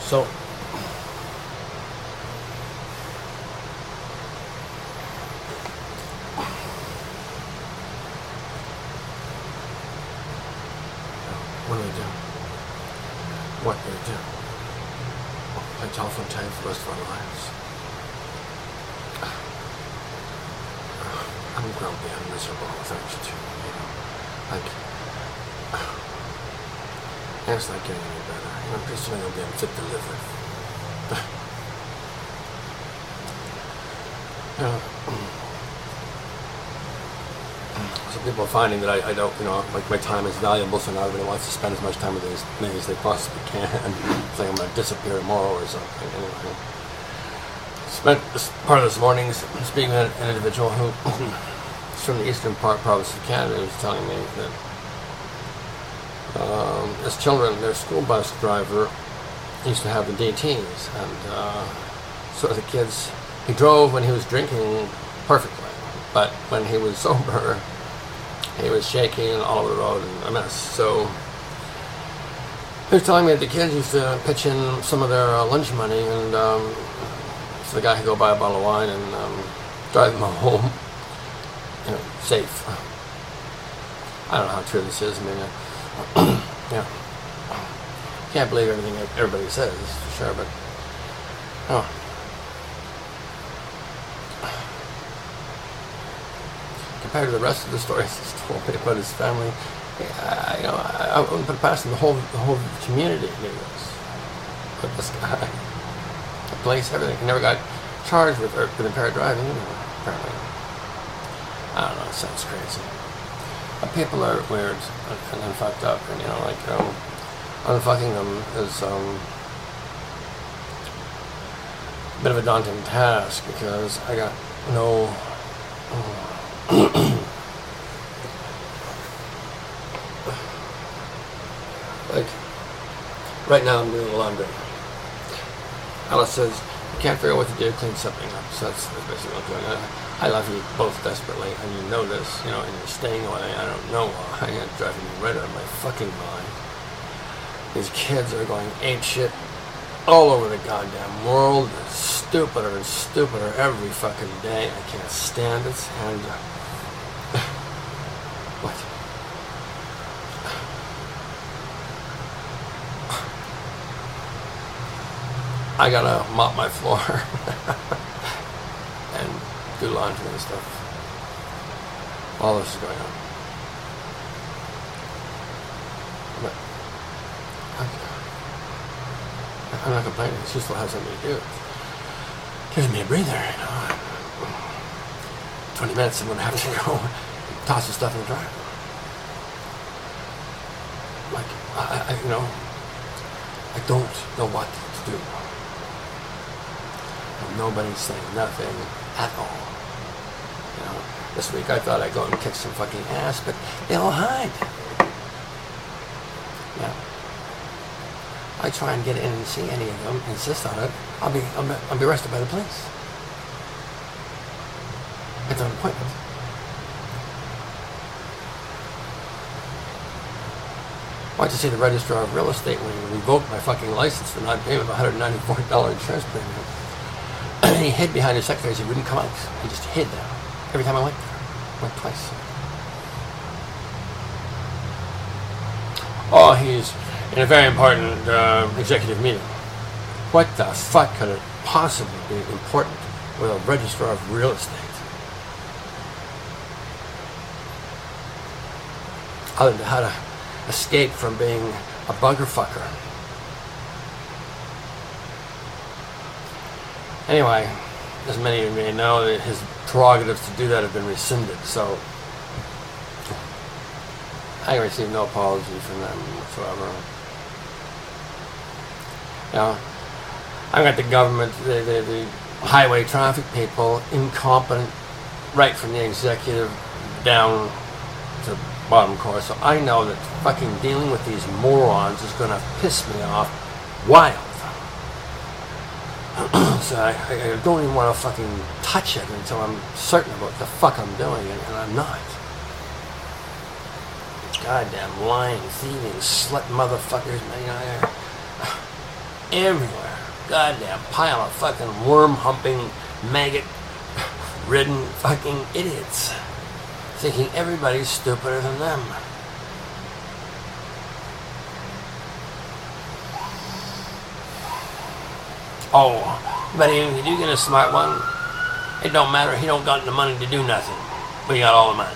So, what do they do? What do they do? Play telephone tag for the rest of our lives? I'm grumpy, I'm miserable without you two, you know. Like, and it's not getting any better. You know, pretty soon I'll be unfit to live with. You know, some people are finding that I don't, you know, like my time is valuable, so now everybody wants to spend as much time with me as they possibly can. It's like I'm going to disappear tomorrow or something. Anyway, spent this part of this morning speaking with an individual who is from the eastern province of Canada, who was telling me that as children, their school bus driver used to have the DTs, and so the kids, he drove when he was drinking perfectly, but when he was sober, he was shaking all over the road and a mess. So he was telling me that the kids used to pitch in some of their lunch money, and so the guy could go buy a bottle of wine and drive them home, you know, safe. I don't know how true this is. I mean, yeah, can't believe everything everybody says, for sure, but oh. Compared to the rest of the stories he's told me about his family, I wouldn't put it past him. The whole community knew this. But this guy, the place, everything. He never got charged with impaired driving, apparently. I don't know. It sounds crazy. But people are weird and fucked up, and you know, like unfucking them is a bit of a daunting task because I got no. Like, right now I'm doing laundry. Alice says, you can't figure out what to do, clean something up. So that's basically what I'm doing. I love you both desperately, and you know this, you know, and you're staying away. I don't know why. It's driving me right out of my fucking mind. These kids are going apeshit all over the goddamn world. They're stupider and stupider every fucking day. I can't stand it, and what? I gotta mop my floor and do laundry and stuff. All this is going on. But I'm not complaining. She still has something to do. It gives me a breather, you know. 20 minutes I'm gonna have to go toss the stuff in the dryer. Like, I you know, I don't know what to do. Nobody's saying nothing at all. You know, this week I thought I'd go and kick some fucking ass, but they all hide. Yeah. I try and get in and see any of them, insist on it. I'll be arrested by the police. It's an appointment. I went to see the registrar of real estate when he revoked my fucking license for not paying him a $194 insurance premium. And he hid behind his secretary. He wouldn't come out. He just hid there. Every time I went there. Went twice. Oh, he's in a very important executive meeting. What the fuck could it possibly be important with a registrar of real estate? Other than how to escape from being a bugger fucker. Anyway, as many of you may know, his prerogatives to do that have been rescinded, so I received no apology from them whatsoever. You know, I've got the government, the highway traffic people, incompetent, right from the executive down to the bottom course, so I know that fucking dealing with these morons is going to piss me off wild. So I don't even want to fucking touch it until I'm certain of what the fuck I'm doing, and I'm not. Goddamn lying, thieving, slut motherfuckers, man. everywhere. Goddamn pile of fucking worm-humping, maggot-ridden fucking idiots, thinking everybody's stupider than them. Oh, but if you do get a smart one, it don't matter. He don't got the money to do nothing. We got all the money.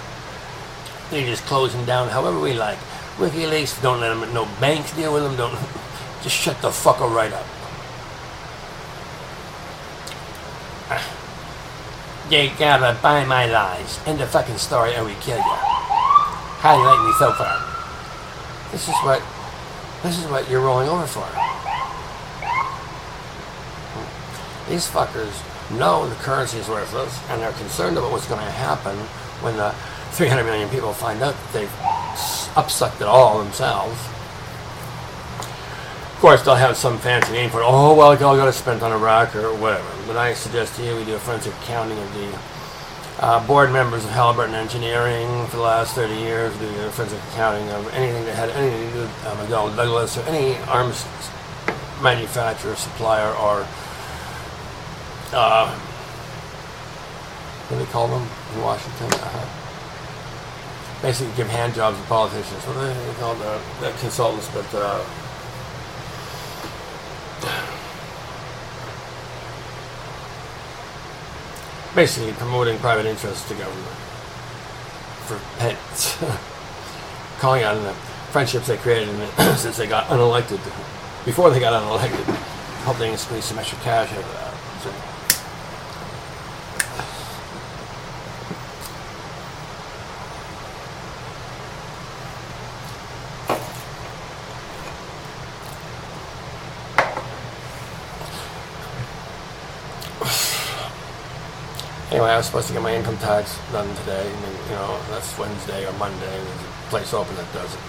We just close him down however we like. WikiLeaks, don't let him, no banks deal with him. Don't, just shut the fucker right up. You gotta buy my lies. End the fucking story or we kill you. How do you like me so far? This is what you're rolling over for. These fuckers know the currency is worthless, and they're concerned about what's going to happen when the 300 million people find out that they've upsucked it all themselves. Of course, they'll have some fancy name for it. Oh, well, it all got spent on Iraq or whatever. But I suggest to you we do a forensic accounting of the board members of Halliburton Engineering for the last 30 years. We do a forensic accounting of anything that had anything to do with McDonnell Douglas or any arms manufacturer, supplier, or what do they call them in Washington? Basically give hand jobs to politicians. What do they call the consultants? But basically promoting private interests to government for pence. Calling out the friendships they created since they got unelected. Before they got unelected, hope they can squeeze some extra cash out of that. So, anyway, I was supposed to get my income tax done today. I mean, you know, that's Wednesday or Monday. There's a place open that does it.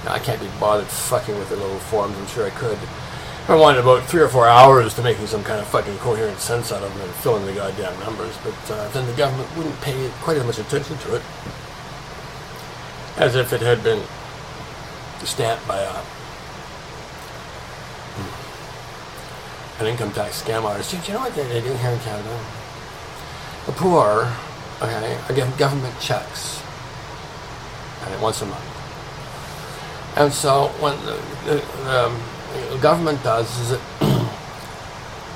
Now, I can't be bothered fucking with the little forms. I'm sure I could. I wanted about 3 or 4 hours to making some kind of fucking coherent sense out of them and fill in the goddamn numbers. But then the government wouldn't pay quite as much attention to it as if it had been stamped by an income tax scam artist. Do you know what they do here in Canada? The poor, okay, are getting government checks, okay, once a month. And so what the government does is it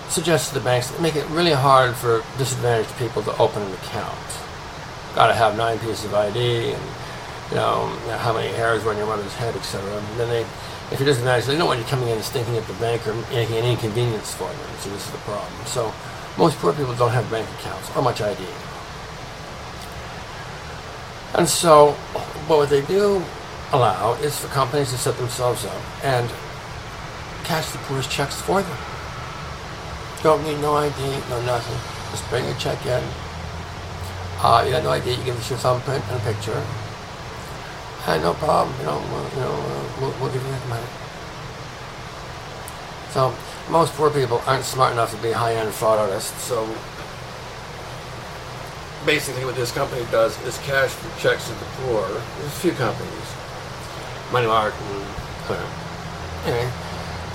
suggests to the banks that make it really hard for disadvantaged people to open an account. Got to have 9 pieces of ID, and you know how many hairs were on your mother's head, etc. And then they, if you're disadvantaged, they don't want you coming in and stinking at the bank or making an inconvenience for them. So this is the problem. So most poor people don't have bank accounts or much ID. And so what they do allow is for companies to set themselves up and cash the poor's checks for them. Don't need no ID, no nothing. Just bring your check in. You got no ID, you give us your thumbprint and a picture. And no problem, we'll give you that money. So most poor people aren't smart enough to be high-end fraud artists. So basically what this company does is cash the checks to the poor. There's a few companies. Money Mart and anyway,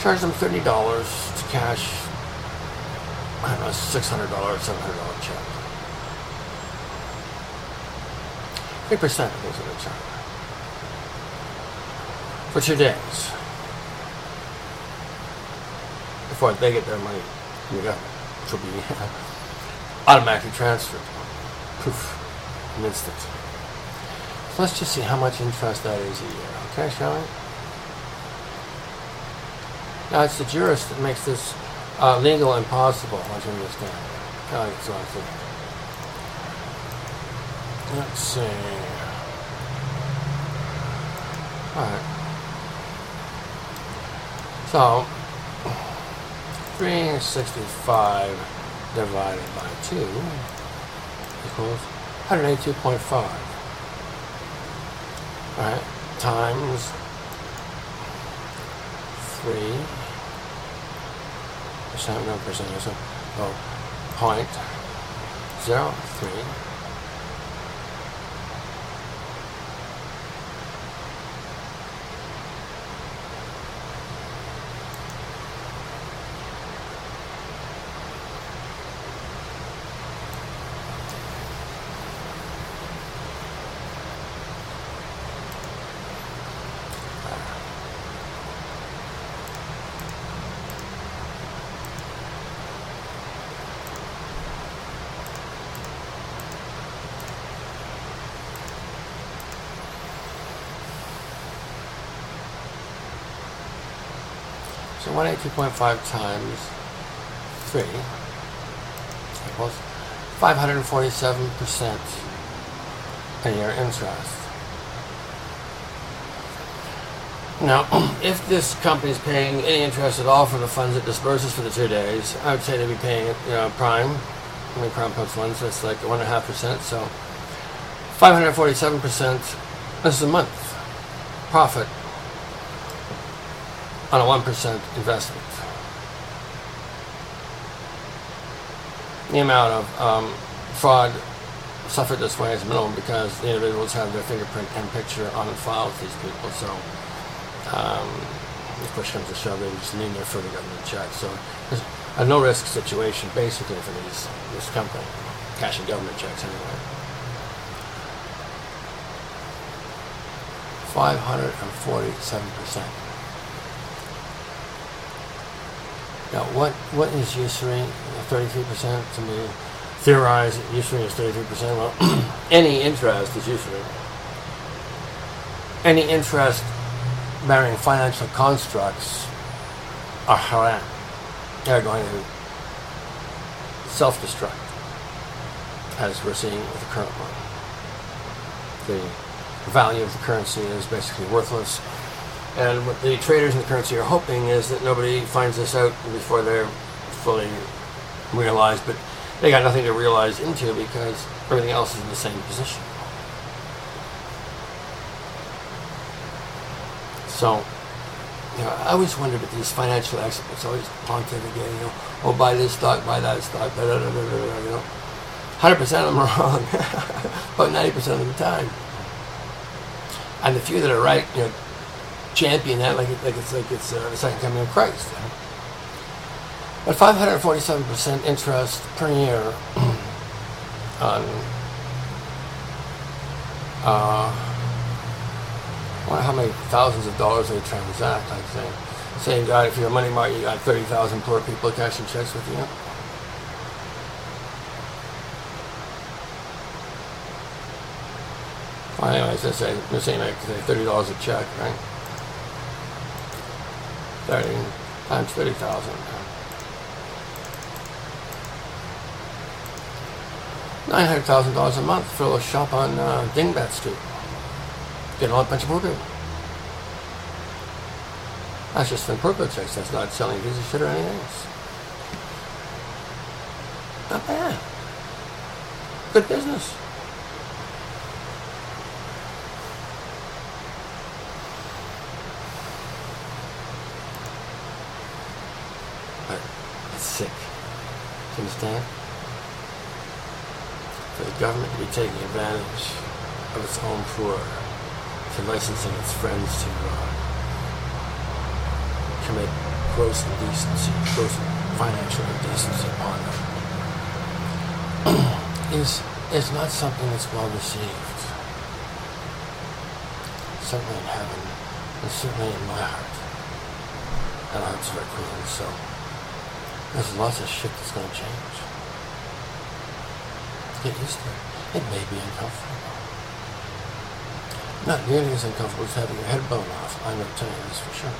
charge them $30 to cash, I don't know, $600, $700 check. 3% of those are going to charge for 2 days before they get their money from the government, which will be automatically transferred. Poof, an instant. So let's just see how much interest that is a year. Okay, shall we? Now it's the jurist that makes this legal and possible, as you understand. So let's see. Alright. So 365 divided by 2 equals 182.5. Alright, times 3%, no percent, so 0.03. So 182.5 times 3 equals 547% a year interest. Now, if this company is paying any interest at all for the funds it disburses for the 2 days, I would say they'd be paying it, prime. I mean, prime plus 1, so it's like 1.5%. So 547%, this is a month profit on a 1% investment. The amount of fraud suffered this way is minimal because the individuals have their fingerprint and picture on file with these people. So if push comes to shove, they just lean there for the government check. So it's a no-risk situation basically for this company, cashing government checks anyway. 547%. Now, what is usury? 33%. Somebody theorized that usury is 33%. Well, any interest is usury. Any interest bearing financial constructs are haram. They're going to self-destruct, as we're seeing with the current one. The value of the currency is basically worthless. And what the traders in the currency are hoping is that nobody finds this out before they're fully realized, but they got nothing to realize into because everything else is in the same position. So, I always wondered if these financial experts always pontificate, oh, buy this stock, buy that stock, 100% of them are wrong, about 90% of the time. And the few that are right, champion that like it's the second coming of Christ. But 547% interest per year on I wonder how many thousands of dollars they transact. Like say you got, if you're a money market, you got 30,000 poor people cashing checks with you. Well, anyways, let's say like $30 a check, right? 30 times 30,000. $900,000 a month for a little shop on Dingbat Street. Getting a bunch of poor people. That's just from poor checks. That's not selling Visa shit or anything else. Not bad. Good business. But it's sick. Do you understand? For the government to be taking advantage of its own poor, to licensing its friends to commit gross indecency, gross financial indecency upon them, is not something that's well received. Certainly in heaven, and certainly in my heart. And hearts of our Queen. So there's lots of shit that's going to change. Get used to it. It may be uncomfortable. Not nearly as uncomfortable as having your head blown off, I'm going to tell you this for sure.